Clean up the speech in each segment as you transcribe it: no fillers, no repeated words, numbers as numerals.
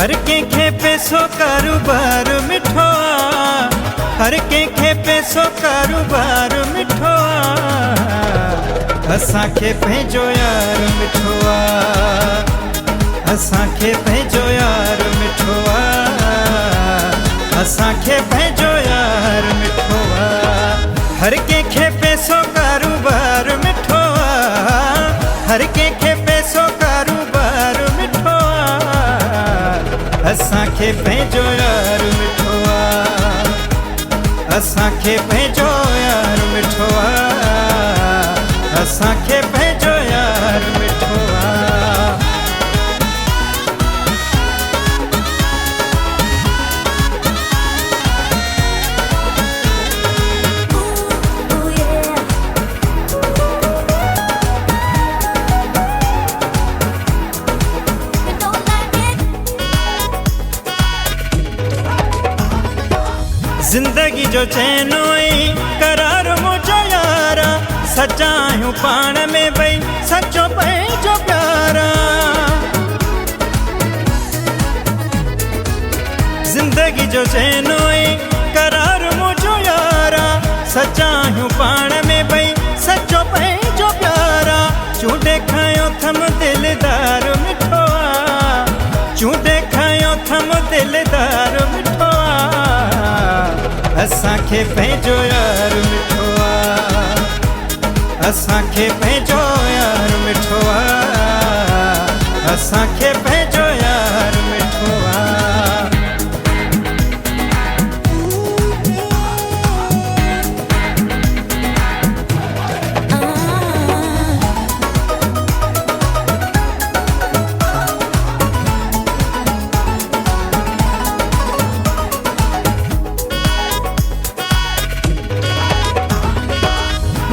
हर कंहिंखे पैसो कारोबार मिठो आ, हर कंहिंखे पैसो कारोबार मिठो आ। असांखे पंहिंजो यार मिठो आ, असांखे पंहिंजो यार मिठो आ, असांखे पंहिंजो यार मिठो आ। हर कंहिंखे पैसो कारोबार मिठो आ, हर कंहिंखे पैसो कारोबार मिठो आ। असांखे पंहिंजो यार मिठो आ, असांखे पंहिंजो यार मिठो आ, असांखे पंहिंजो यार मिठो आ। जिंदगी जो चैन हुई करार मुझो यारा, सच्चा आहियूं पाण में भई सचो पंहिंजो प्यारा। जिंदगी जो चैन हुई करार मुझो यारा, सच्चा आहियूं पाण में भई सचो पंहिंजो प्यारा। चूंडे खायो थम दिलदार मिठो आ, चूंडे खायो थम दिलदार मिठो आ। असांखे पंहिंजो यार मिठो आ, असांखे पंहिंजो यार मिठो आ, असांखे पंहिंजो यार मिठो आ।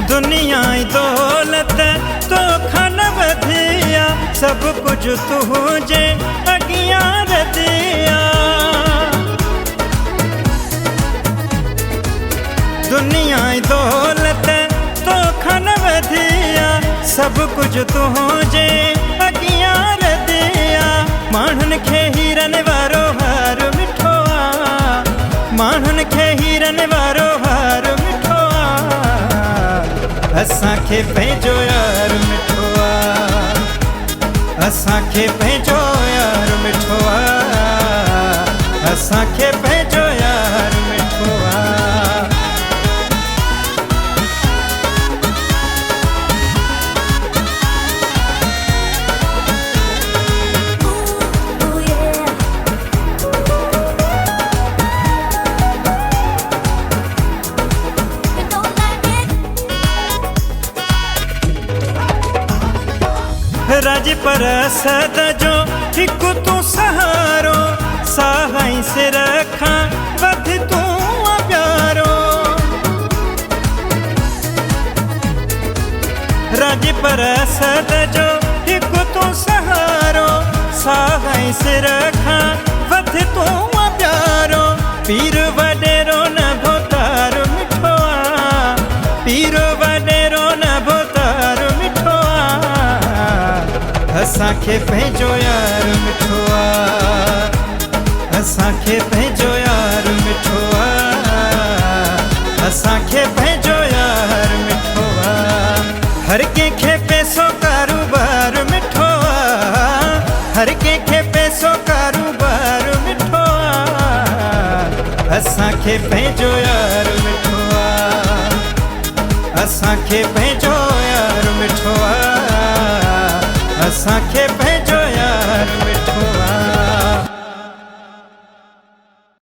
दुनिया दौलत तो खन वधिया, सब कुछ तुझे अगियां रधिया। दुनिया दौलत तो खन वधिया, सब कुछ तुझे अगियां रधिया। माण्हुनि खे हीरनि वारो हार मिठो आ, माण्हुनि खे हीरनि वारो हार मिठो आ। असांखे पंहिंजो यार मिठो आ, असांखे पंहिंजो यार मिठो आ, असांखे पंहिंजो यार मिठो आ। राज परसद जो हिकु तूं सहारो, साहाई सिर खां वधि तूं प्यारो। राज परसद जो हिकु तूं सहारो, साहाई सिर खां वधि तूं प्यारो। पीर वॾेरो न भोतार मिठो आ, पीर वॾेरो न भोतार मिठो आ। असांखे पंहिंजो यार मिठो आ, असांखे पंहिंजो यार मिठो आ, असांखे पंहिंजो यार मिठो आ। हर कंहिंखे पैसो कारोबार मिठो आ, हर कंहिंखे पैसो कारोबार मिठो आ। असांखे पंहिंजो यार मिठो आ, असांखे पंहिंजो यार मिठो आ, असांखे पंहिंजो यार